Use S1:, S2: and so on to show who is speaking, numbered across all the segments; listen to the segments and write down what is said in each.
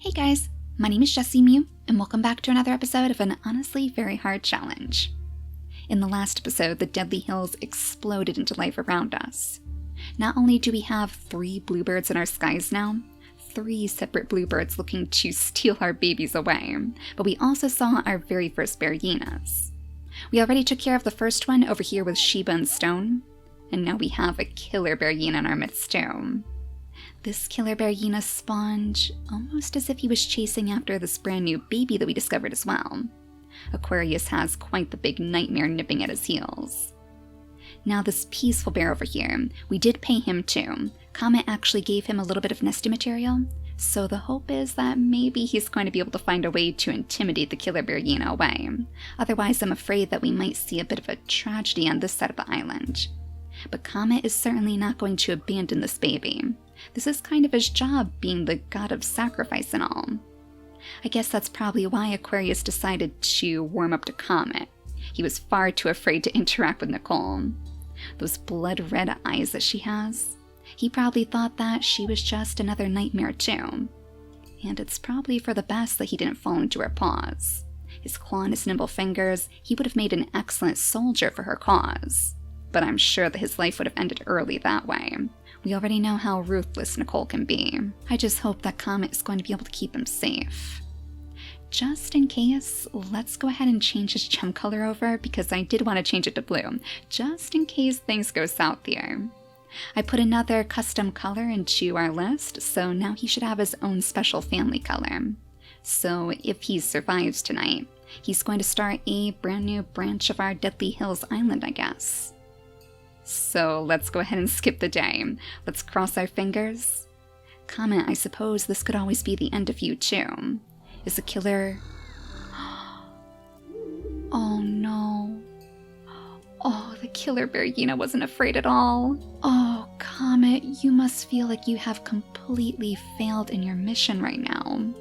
S1: Hey guys, my name is JessiMew, and welcome back to another episode of an honestly very hard challenge. In the last episode, the deadly hills exploded into life around us. Not only do we have 3 bluebirds in our skies now, 3 separate bluebirds looking to steal our babies away, but we also saw our very first bear hyenas. We already took care of the first one over here with Sheba and Stone, and now we have a killer bear hyena in our midst too. This killer bear hyena spawned almost as if he was chasing after this brand new baby that we discovered as well. Aquarius has quite the big nightmare nipping at his heels. Now this peaceful bear over here, we did pay him too. Comet actually gave him a little bit of nesting material, so the hope is that maybe he's going to be able to find a way to intimidate the killer bear hyena away. Otherwise, I'm afraid that we might see a bit of a tragedy on this side of the island. But Comet is certainly not going to abandon this baby. This is kind of his job, being the god of sacrifice and all. I guess that's probably why Aquarius decided to warm up to Comet. He was far too afraid to interact with Nicole. Those blood-red eyes that she has. He probably thought that she was just another nightmare too. And it's probably for the best that he didn't fall into her paws. His claw and his nimble fingers, he would have made an excellent soldier for her cause. But I'm sure that his life would have ended early that way. We already know how ruthless Nicole can be. I just hope that Comet is going to be able to keep him safe. Just in case, let's go ahead and change his gem color over, because I did want to change it to blue, just in case things go south here. I put another custom color into our list, so now he should have his own special family color. So if he survives tonight, he's going to start a brand new branch of our Deadly Hills Island, I guess. So let's go ahead and skip the day. Let's cross our fingers. Comet, I suppose this could always be the end of you too. Is the killer... Oh no. Oh, the killer bear hyena wasn't afraid at all. Oh, Comet, you must feel like you have completely failed in your mission right now.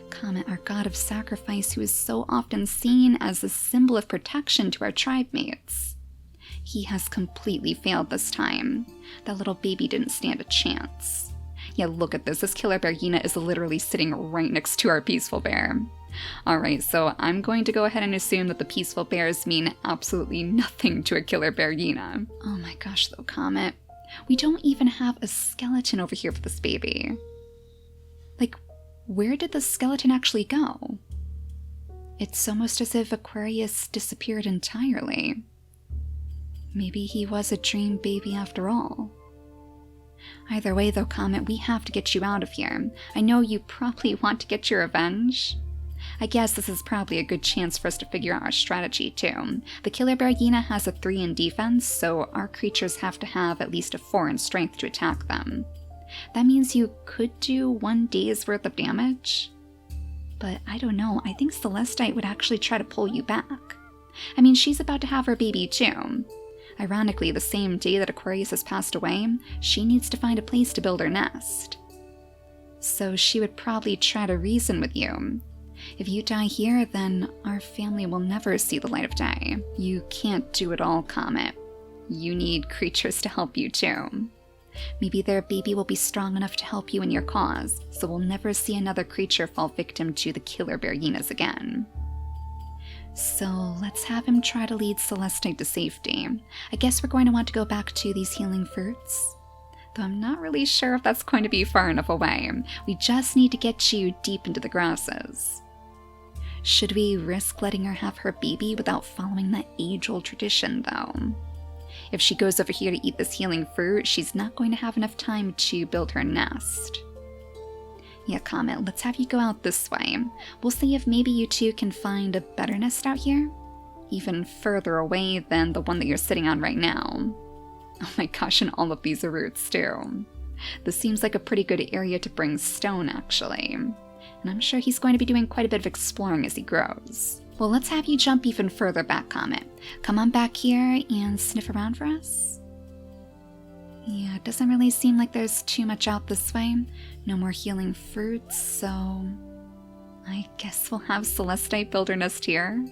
S1: Comet, our god of sacrifice, who is so often seen as a symbol of protection to our tribe mates. He has completely failed this time. That little baby didn't stand a chance. Yeah, look at this. This killer bear hyena is literally sitting right next to our peaceful bear. Alright, so I'm going to go ahead and assume that the peaceful bears mean absolutely nothing to a killer bear hyena. Oh my gosh, though, Comet. We don't even have a skeleton over here for this baby. Like, where did the skeleton actually go? It's almost as if Aquarius disappeared entirely. Maybe he was a dream baby after all. Either way though, Comet, we have to get you out of here. I know you probably want to get your revenge. I guess this is probably a good chance for us to figure out our strategy too. The killer bear hyena has a 3 in defense, so our creatures have to have at least a 4 in strength to attack them. That means you could do 1 day's worth of damage. But I don't know, I think Celestite would actually try to pull you back. I mean, she's about to have her baby too. Ironically, the same day that Aquarius has passed away, she needs to find a place to build her nest. So she would probably try to reason with you. If you die here, then our family will never see the light of day. You can't do it all, Comet. You need creatures to help you too. Maybe their baby will be strong enough to help you in your cause, so we'll never see another creature fall victim to the killer bear hyenas again. So let's have him try to lead Celestite to safety. I guess we're going to want to go back to these healing fruits. Though I'm not really sure if that's going to be far enough away. We just need to get you deep into the grasses. Should we risk letting her have her baby without following that age-old tradition though? If she goes over here to eat this healing fruit, she's not going to have enough time to build her nest. Yeah, Comet, let's have you go out this way. We'll see if maybe you two can find a better nest out here. Even further away than the one that you're sitting on right now. Oh my gosh, and all of these are roots too. This seems like a pretty good area to bring Stone, actually. And I'm sure he's going to be doing quite a bit of exploring as he grows. Well, let's have you jump even further back, Comet. Come on back here and sniff around for us. Yeah, it doesn't really seem like there's too much out this way. No more healing fruits, so I guess we'll have Celestite build her nest here.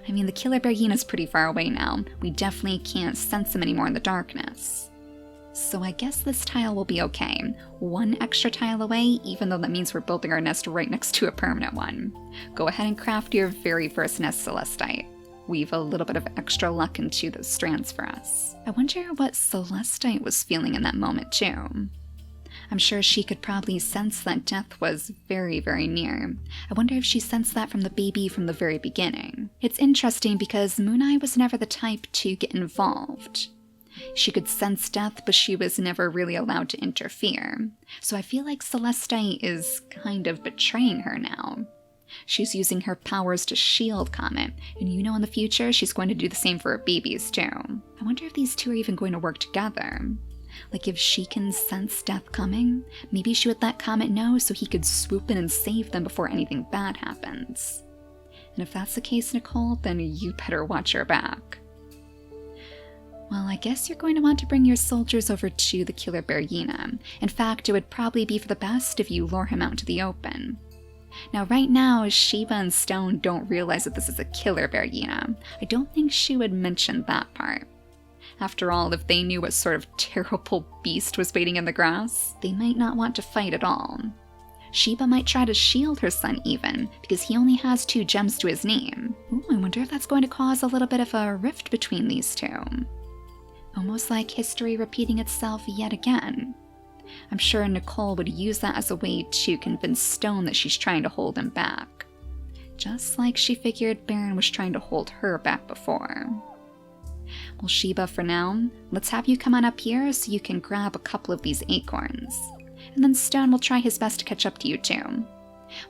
S1: I mean, the killer bear hyena's pretty far away now. We definitely can't sense him anymore in the darkness. So I guess this tile will be okay. One extra tile away, even though that means we're building our nest right next to a permanent one. Go ahead and craft your very first nest, Celestite. Weave a little bit of extra luck into those strands for us. I wonder what Celestite was feeling in that moment too. I'm sure she could probably sense that death was very, very near. I wonder if she sensed that from the baby from the very beginning. It's interesting because Mooneye was never the type to get involved. She could sense death, but she was never really allowed to interfere. So I feel like Celestite is kind of betraying her now. She's using her powers to shield Comet, and you know in the future she's going to do the same for her babies too. I wonder if these two are even going to work together. Like if she can sense death coming, maybe she would let Comet know so he could swoop in and save them before anything bad happens. And if that's the case, Nicole, then you better watch your back. Well, I guess you're going to want to bring your soldiers over to the killer bear hyena. In fact, it would probably be for the best if you lure him out into the open. Now, right now, Sheba and Stone don't realize that this is a killer bear hyena. I don't think she would mention that part. After all, if they knew what sort of terrible beast was waiting in the grass, they might not want to fight at all. Sheba might try to shield her son even, because he only has 2 gems to his name. Ooh, I wonder if that's going to cause a little bit of a rift between these two. Almost like history repeating itself yet again. I'm sure Nicole would use that as a way to convince Stone that she's trying to hold him back. Just like she figured Baron was trying to hold her back before. Well, Sheba, for now, let's have you come on up here so you can grab a couple of these acorns. And then Stone will try his best to catch up to you too.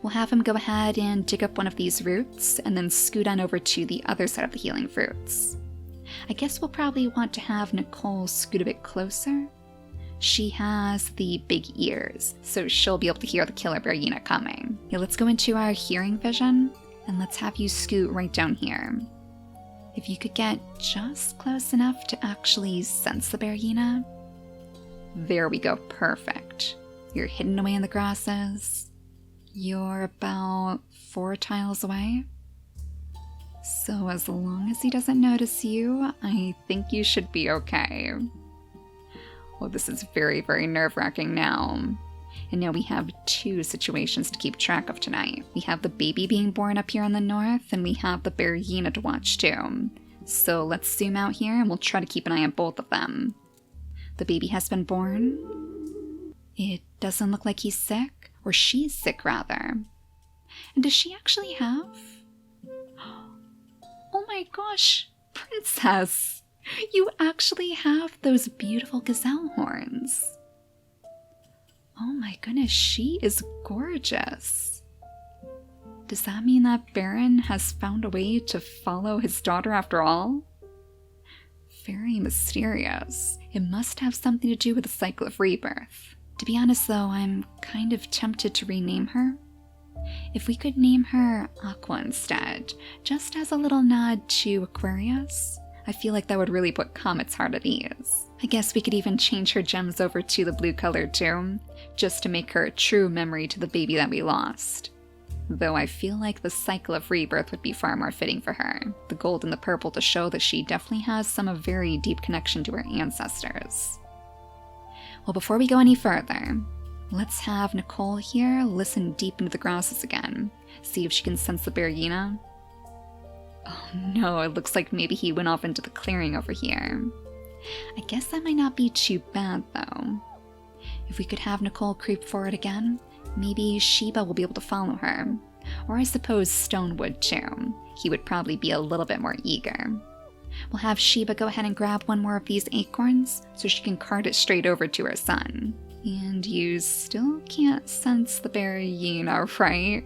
S1: We'll have him go ahead and dig up one of these roots and then scoot on over to the other side of the healing fruits. I guess we'll probably want to have Nicole scoot a bit closer. She has the big ears, so she'll be able to hear the killer bear hyena coming. Yeah, let's go into our hearing vision, and let's have you scoot right down here. If you could get just close enough to actually sense the bear hyena. There we go, perfect. You're hidden away in the grasses. You're about 4 tiles away. So as long as he doesn't notice you, I think you should be okay. Well, this is very, very nerve-wracking now. And now we have 2 situations to keep track of tonight. We have the baby being born up here in the north, and we have the bear hyena to watch too. So let's zoom out here and we'll try to keep an eye on both of them. The baby has been born. It doesn't look like he's sick, or she's sick rather. And does she actually have... Oh my gosh, Princess! You actually have those beautiful gazelle horns. Oh my goodness, she is gorgeous. Does that mean that Baron has found a way to follow his daughter after all? Very mysterious. It must have something to do with the cycle of rebirth. To be honest though, I'm kind of tempted to rename her. If we could name her Aqua instead, just as a little nod to Aquarius, I feel like that would really put Comet's heart at ease. I guess we could even change her gems over to the blue color too, just to make her a true memory to the baby that we lost. Though I feel like the cycle of rebirth would be far more fitting for her, the gold and the purple to show that she definitely has some very deep connection to her ancestors. Well, before we go any further, let's have Nicole here listen deep into the grasses again, see if she can sense the bear hyena. Oh no, it looks like maybe he went off into the clearing over here. I guess that might not be too bad though. If we could have Nicole creep forward again, maybe Sheba will be able to follow her. Or I suppose Stone would too. He would probably be a little bit more eager. We'll have Sheba go ahead and grab one more of these acorns so she can cart it straight over to her son. And you still can't sense the bear hyena, right?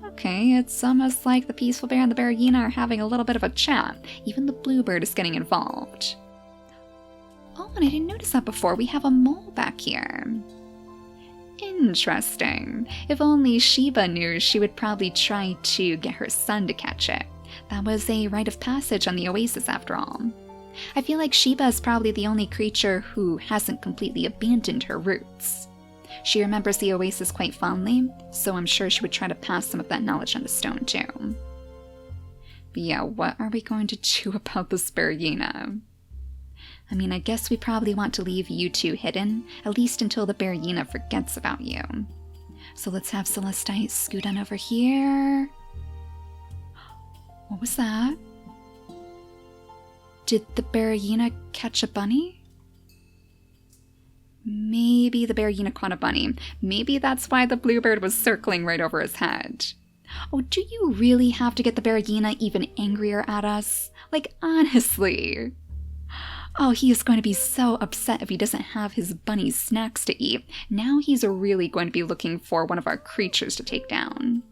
S1: Okay, it's almost like the peaceful bear and the bear hyena are having a little bit of a chat. Even the bluebird is getting involved. Oh, and I didn't notice that before. We have a mole back here. Interesting. If only Sheba knew, she would probably try to get her son to catch it. That was a rite of passage on the oasis after all. I feel like Sheba is probably the only creature who hasn't completely abandoned her roots. She remembers the oasis quite fondly, so I'm sure she would try to pass some of that knowledge on to Stone too. But yeah, what are we going to do about this bear hyena? I mean, I guess we probably want to leave you two hidden, at least until the Berryina forgets about you. So let's have Celestite scoot on over here. What was that? Did the Berryina catch a bunny? Maybe the Berryina caught a bunny. Maybe that's why the bluebird was circling right over his head. Oh, do you really have to get the Berryina even angrier at us? Like, honestly. Oh, he is going to be so upset if he doesn't have his bunny snacks to eat. Now he's really going to be looking for one of our creatures to take down.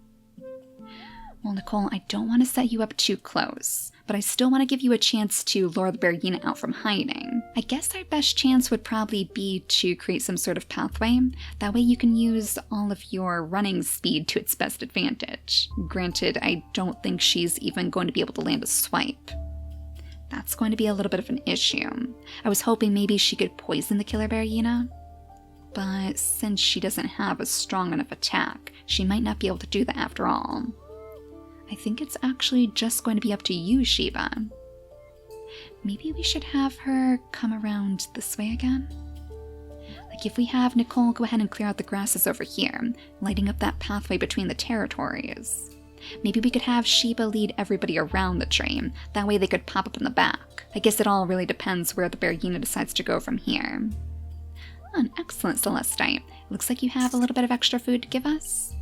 S1: Well, Nicole, I don't want to set you up too close, but I still want to give you a chance to lure the Berryina out from hiding. I guess our best chance would probably be to create some sort of pathway. That way you can use all of your running speed to its best advantage. Granted, I don't think she's even going to be able to land a swipe. That's going to be a little bit of an issue. I was hoping maybe she could poison the killer Berryina, but since she doesn't have a strong enough attack, she might not be able to do that after all. I think it's actually just going to be up to you, Sheba. Maybe we should have her come around this way again? Like if we have Nicole go ahead and clear out the grasses over here, lighting up that pathway between the territories. Maybe we could have Sheba lead everybody around the train, that way they could pop up in the back. I guess it all really depends where the Berryina decides to go from here. Oh, an excellent Celestite. Looks like you have a little bit of extra food to give us.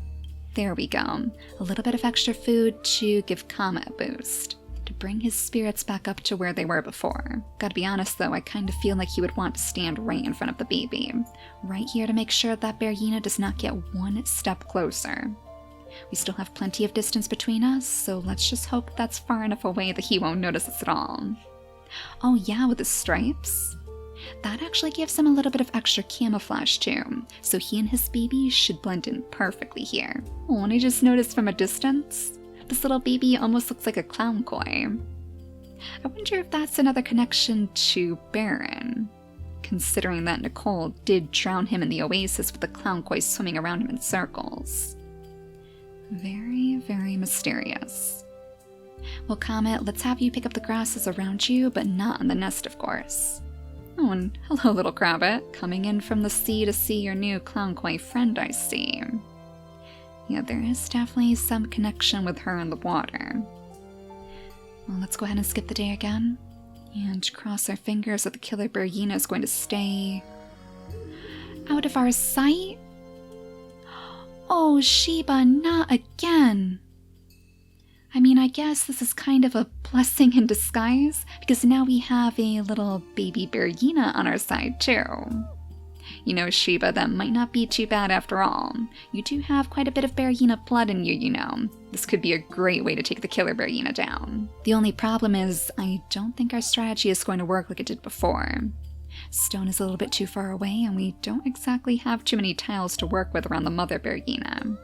S1: There we go. A little bit of extra food to give Comet a boost, to bring his spirits back up to where they were before. Gotta be honest though, I kind of feel like he would want to stand right in front of the baby. Right here to make sure that Berryina does not get one step closer. We still have plenty of distance between us, so let's just hope that's far enough away that he won't notice us at all. Oh yeah, with the stripes? That actually gives him a little bit of extra camouflage too, so he and his baby should blend in perfectly here. Oh, and I just noticed from a distance, this little baby almost looks like a clown koi. I wonder if that's another connection to Baron, considering that Nicole did drown him in the oasis with the clown koi swimming around him in circles. Very, very mysterious. Well, Comet, let's have you pick up the grasses around you, but not on the nest, of course. Oh, and hello, little Crabbit. Coming in from the sea to see your new clown koi friend, I see. Yeah, there is definitely some connection with her in the water. Well, let's go ahead and skip the day again. And cross our fingers that the killer Berryina is going to stay out of our sight. Oh, Sheba, not again. I mean, I guess this is kind of a blessing in disguise, because now we have a little baby Berryina on our side, too. You know, Sheba, that might not be too bad after all. You do have quite a bit of Berryina blood in you, you know. This could be a great way to take the killer Berryina down. The only problem is, I don't think our strategy is going to work like it did before. Stone is a little bit too far away, and we don't exactly have too many tiles to work with around the mother Berryina.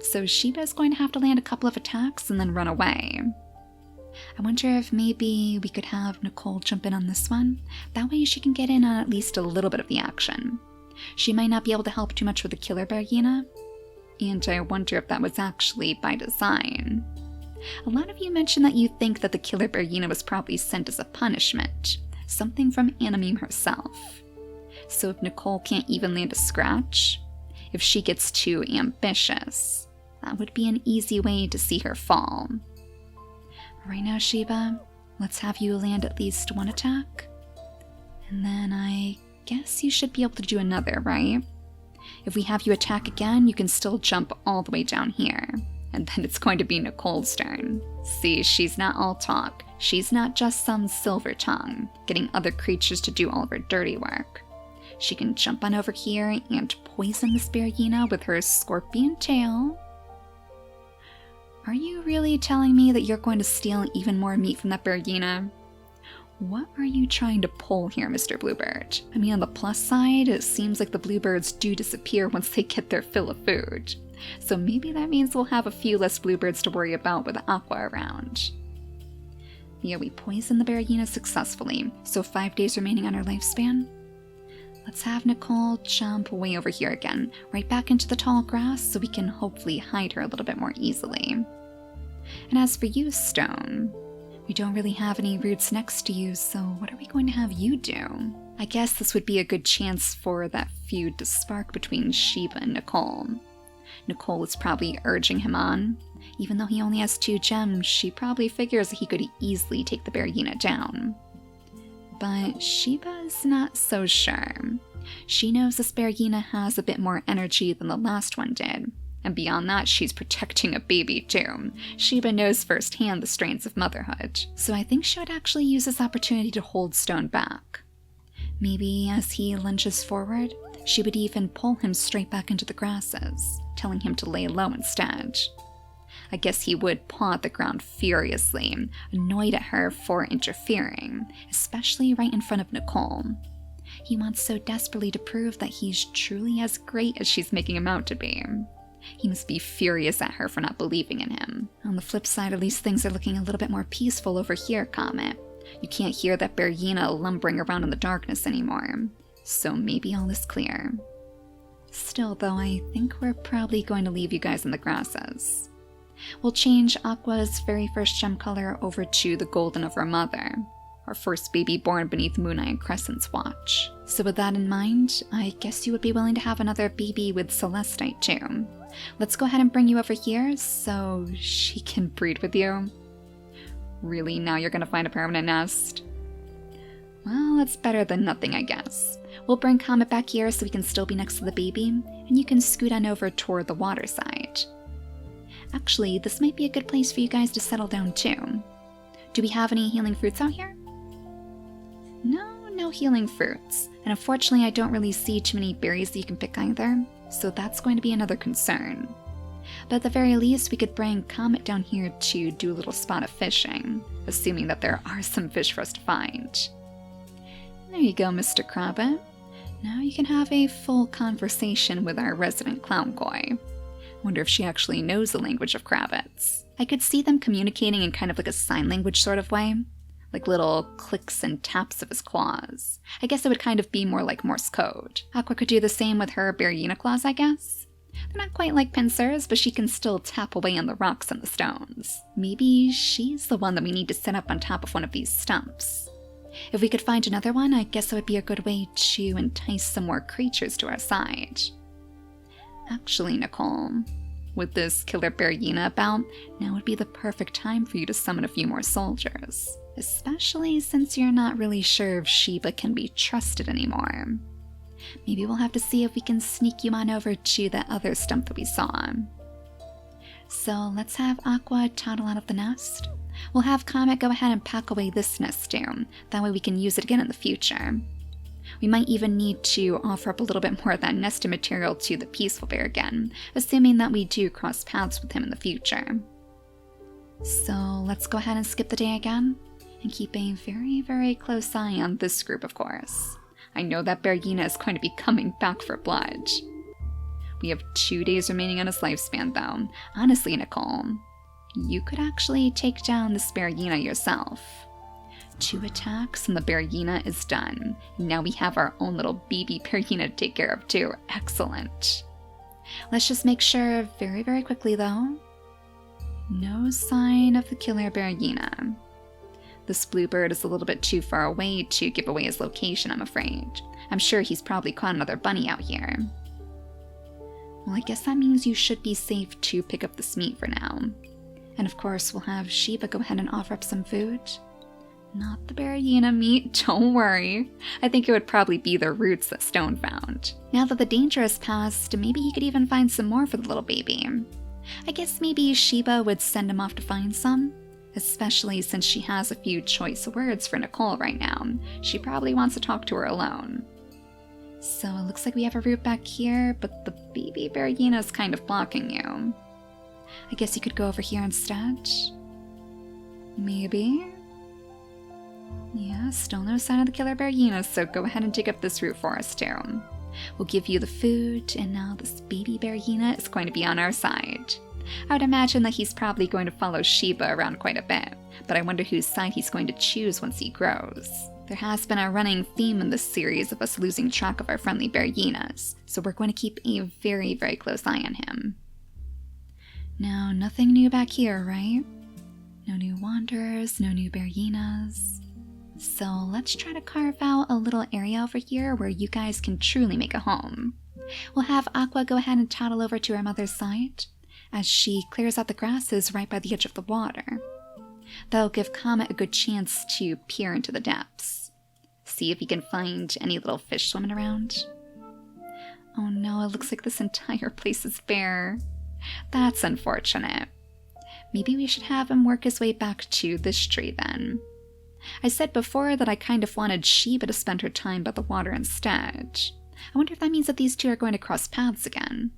S1: So Sheba is going to have to land a couple of attacks and then run away. I wonder if maybe we could have Nicole jump in on this one. That way she can get in on at least a little bit of the action. She might not be able to help too much with the killer Berryina, and I wonder if that was actually by design. A lot of you mentioned that you think that the killer Berryina was probably sent as a punishment, something from JessiMew herself. So if Nicole can't even land a scratch, if she gets too ambitious, that would be an easy way to see her fall. Right now, Sheba, let's have you land at least one attack. And then I guess you should be able to do another, right? If we have you attack again, you can still jump all the way down here. And then it's going to be Nicole's turn. See, she's not all talk. She's not just some silver tongue, getting other creatures to do all of her dirty work. She can jump on over here and poison this Berryina with her scorpion tail. Are you really telling me that you're going to steal even more meat from that Berryina? What are you trying to pull here, Mr. Bluebird? I mean, on the plus side, it seems like the bluebirds do disappear once they get their fill of food. So maybe that means we'll have a few less bluebirds to worry about with Aqua around. Yeah, we poisoned the Berryina successfully, so 5 days remaining on her lifespan. Let's have Nicole jump way over here again, right back into the tall grass so we can hopefully hide her a little bit more easily. And as for you, Stone, We don't really have any roots next to you, so what are we going to have you do? I guess this would be a good chance for that feud to spark between Sheba and Nicole. Nicole is probably urging him on. Even though he only has 2 gems, she probably figures he could easily take the Bergina down. But Sheba is not so sure. She knows this Bergina has a bit more energy than the last one did. And beyond that, she's protecting a baby too. Sheba knows firsthand the strains of motherhood. So I think she would actually use this opportunity to hold Stone back. Maybe as he lunges forward, she would even pull him straight back into the grasses, telling him to lay low instead. I guess he would paw at the ground furiously, annoyed at her for interfering, especially right in front of Nicole. He wants so desperately to prove that he's truly as great as she's making him out to be. He must be furious at her for not believing in him. On the flip side, at least things are looking a little bit more peaceful over here, Comet. You can't hear that Bergina lumbering around in the darkness anymore. So maybe all is clear. Still, though, I think we're probably going to leave you guys in the grasses. We'll change Aqua's very first gem color over to the golden of her mother, our first baby born beneath Moon Eye and Crescent's watch. So with that in mind, I guess you would be willing to have another baby with Celestite too. Let's go ahead and bring you over here so she can breed with you. Really, now you're gonna find a permanent nest? Well, it's better than nothing, I guess. We'll bring Comet back here so we can still be next to the baby, and you can scoot on over toward the water side. Actually, this might be a good place for you guys to settle down too. Do we have any healing fruits out here? No healing fruits. And unfortunately, I don't really see too many berries that you can pick either, so that's going to be another concern. But at the very least, we could bring Comet down here to do a little spot of fishing, assuming that there are some fish for us to find. There you go, Mr. Krabbit. Now you can have a full conversation with our resident clown koi. Wonder if she actually knows the language of Krabbits. I could see them communicating in kind of like a sign language sort of way, like little clicks and taps of his claws. I guess it would kind of be more like Morse code. Aqua could do the same with her Bergina claws, I guess. They're not quite like pincers, but she can still tap away on the rocks and the stones. Maybe she's the one that we need to set up on top of one of these stumps. If we could find another one, I guess it would be a good way to entice some more creatures to our side. Actually, Nicole, with this killer Bergina about, now would be the perfect time for you to summon a few more soldiers. Especially since you're not really sure if Sheba can be trusted anymore. Maybe we'll have to see if we can sneak you on over to that other stump that we saw. So let's have Aqua toddle out of the nest. We'll have Comet go ahead and pack away this nest too. That way we can use it again in the future. We might even need to offer up a little bit more of that nested material to the Peaceful Bear again, assuming that we do cross paths with him in the future. So let's go ahead and skip the day again, and keep a very, very close eye on this group, of course. I know that Bergina is going to be coming back for blood. We have 2 days remaining on his lifespan, though. Honestly, Nicole, you could actually take down this Bergina yourself. 2 attacks and the Bergina is done. Now we have our own little baby Bergina to take care of too. Excellent. Let's just make sure very, very quickly though. No sign of the killer Bergina. This bluebird is a little bit too far away to give away his location, I'm afraid. I'm sure he's probably caught another bunny out here. Well, I guess that means you should be safe to pick up this meat for now. And of course, we'll have Sheba go ahead and offer up some food. Not the Bergina meat, don't worry. I think it would probably be the roots that Stone found. Now that the danger has passed, maybe he could even find some more for the little baby. I guess maybe Sheba would send him off to find some. Especially since she has a few choice words for Nicole right now. She probably wants to talk to her alone. So it looks like we have a root back here, but the baby Bergina is kind of blocking you. I guess you could go over here instead. Maybe? Yeah, still no sign of the killer Bergina, so go ahead and dig up this root for us too. We'll give you the food, and now this baby Bergina is going to be on our side. I would imagine that he's probably going to follow Sheba around quite a bit, but I wonder whose side he's going to choose once he grows. There has been a running theme in this series of us losing track of our friendly Berginas, so we're going to keep a very, very close eye on him. Now, nothing new back here, right? No new wanderers, no new Berginas. So let's try to carve out a little area over here where you guys can truly make a home. We'll have Aqua go ahead and toddle over to her mother's side as she clears out the grasses right by the edge of the water. That'll give Comet a good chance to peer into the depths. See if he can find any little fish swimming around. Oh no, it looks like this entire place is bare. That's unfortunate. Maybe we should have him work his way back to this tree then. I said before that I kind of wanted Sheba to spend her time by the water instead. I wonder if that means that these two are going to cross paths again.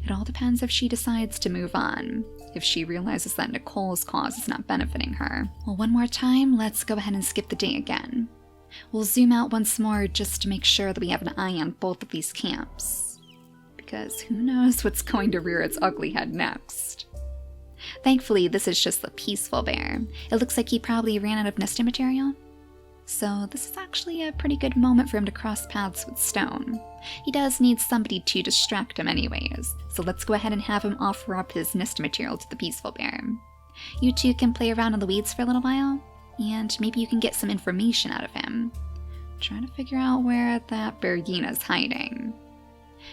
S1: It all depends if she decides to move on, if she realizes that Nicole's cause is not benefiting her. Well, one more time, let's go ahead and skip the day again. We'll zoom out once more just to make sure that we have an eye on both of these camps. Because who knows what's going to rear its ugly head next. Thankfully, this is just the peaceful bear. It looks like he probably ran out of nesting material. So this is actually a pretty good moment for him to cross paths with Stone. He does need somebody to distract him anyways, so let's go ahead and have him offer up his nesting material to the peaceful bear. You two can play around in the weeds for a little while, and maybe you can get some information out of him. Trying to figure out where that Bergina's hiding.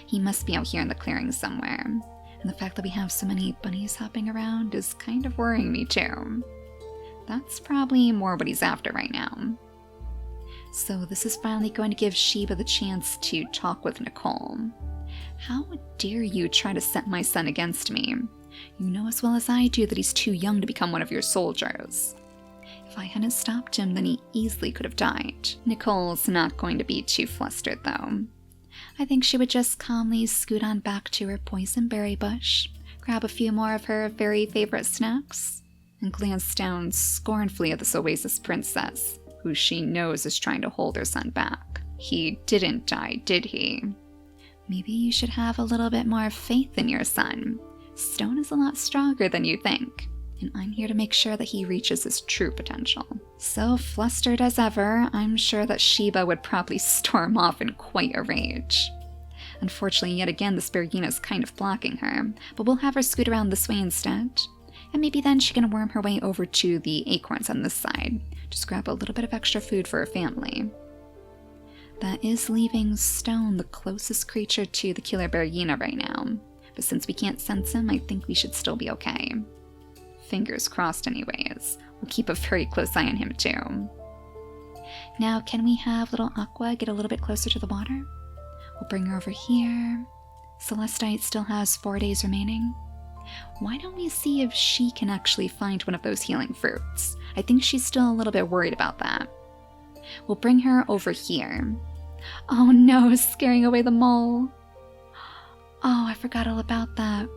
S1: He must be out here in the clearing somewhere, and the fact that we have so many bunnies hopping around is kind of worrying me too. That's probably more what he's after right now. So this is finally going to give Sheba the chance to talk with Nicole. How dare you try to set my son against me? You know as well as I do that he's too young to become one of your soldiers. If I hadn't stopped him, then he easily could have died. Nicole's not going to be too flustered though. I think she would just calmly scoot on back to her poison berry bush, grab a few more of her very favorite snacks, and glance down scornfully at this oasis princess, who she knows is trying to hold her son back. He didn't die, did he? Maybe you should have a little bit more faith in your son. Stone is a lot stronger than you think, and I'm here to make sure that he reaches his true potential. So flustered as ever, I'm sure that Sheba would probably storm off in quite a rage. Unfortunately, yet again, this Bergina is kind of blocking her, but we'll have her scoot around this way instead. And maybe then she can worm her way over to the acorns on this side. Just grab a little bit of extra food for her family. That is leaving Stone the closest creature to the killer Bergina right now. But since we can't sense him, I think we should still be okay. Fingers crossed anyways. We'll keep a very close eye on him too. Now, can we have little Aqua get a little bit closer to the water? We'll bring her over here. Celestite still has 4 days remaining. Why don't we see if she can actually find one of those healing fruits? I think she's still a little bit worried about that. We'll bring her over here. Oh no, scaring away the mole. Oh, I forgot all about that.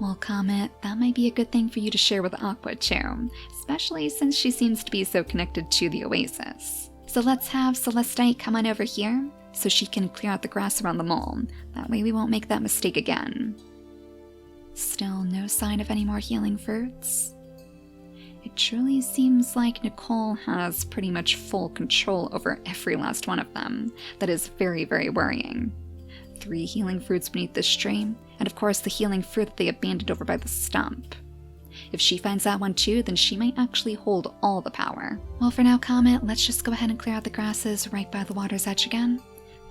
S1: Well, Comet, that might be a good thing for you to share with Aqua too, especially since she seems to be so connected to the oasis. So let's have Celestite come on over here so she can clear out the grass around the mole. That way we won't make that mistake again. Still no sign of any more healing fruits. It truly seems like Nicole has pretty much full control over every last one of them. That is very, very worrying. 3 healing fruits beneath this stream, and of course the healing fruit that they abandoned over by the stump. If she finds that one too, then she might actually hold all the power. Well, for now, Comet, let's just go ahead and clear out the grasses right by the water's edge again.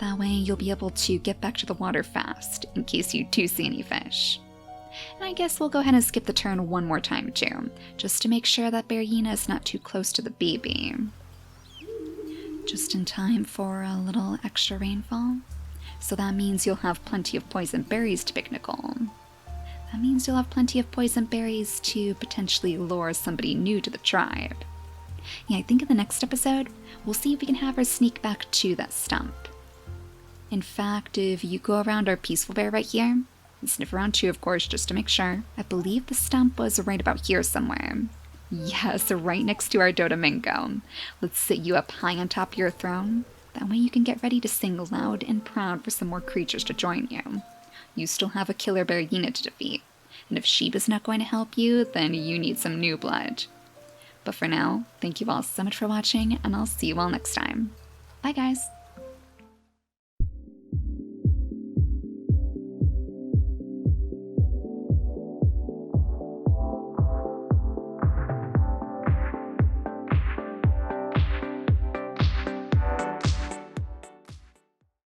S1: That way you'll be able to get back to the water fast, in case you do see any fish. And I guess we'll go ahead and skip the turn one more time too, just to make sure that Bergina is not too close to the baby. Just in time for a little extra rainfall. So that means you'll have plenty of poison berries to pick, Nicole. That means you'll have plenty of poison berries to potentially lure somebody new to the tribe. Yeah, I think in the next episode, we'll see if we can have her sneak back to that stump. In fact, if you go around our peaceful bear right here, and sniff around too, of course, just to make sure, I believe the stump was right about here somewhere. Yes, right next to our Dodomingo. Let's sit you up high on top of your throne. That way you can get ready to sing loud and proud for some more creatures to join you. You still have a killer Bergina to defeat, and if Sheba's not going to help you, then you need some new blood. But for now, thank you all so much for watching, and I'll see you all next time. Bye guys!